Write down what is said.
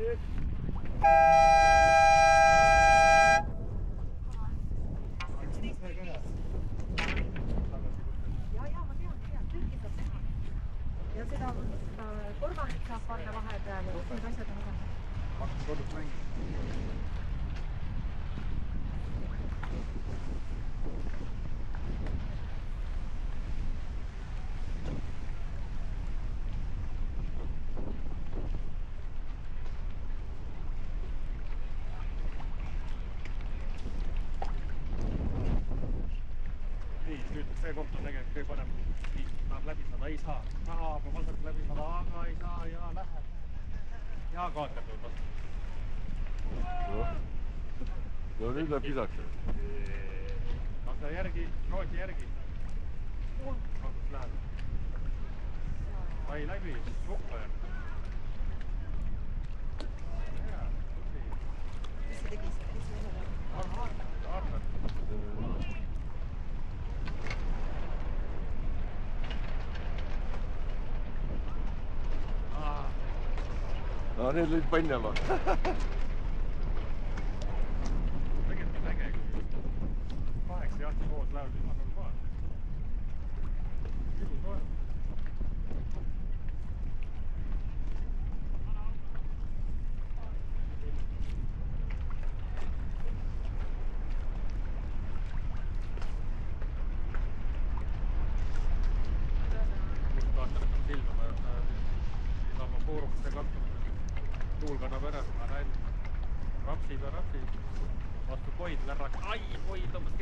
Ja seda korvandit saab panna vahepeale, need asjad on olemas. Hakkas kodus mängima. Nii, nüüd see koht on tegelikult kõige parem. Tahab läbi saada, ei saa. Tahab vasak läbi saada, aga ei saa ja läheb. Ja kaotab tuleb vastu. No nüüd läheb kisaks. Aga järgi, rooti järgi. Kus läheb? Ai läbi, super. Mis see tegi? Mis see üle? Arvad. No need lõid pannama. Tegelikult on äge, kui 8 jahti koos lähevad ilma normaalne. Ilus on. Aastal hakkab silmama, et siis oma puurukustega hakkama. Tuul kannab ära, ma näen rapsib ja rapsib. Vastu koid lärrak. Ai, koid tõmbas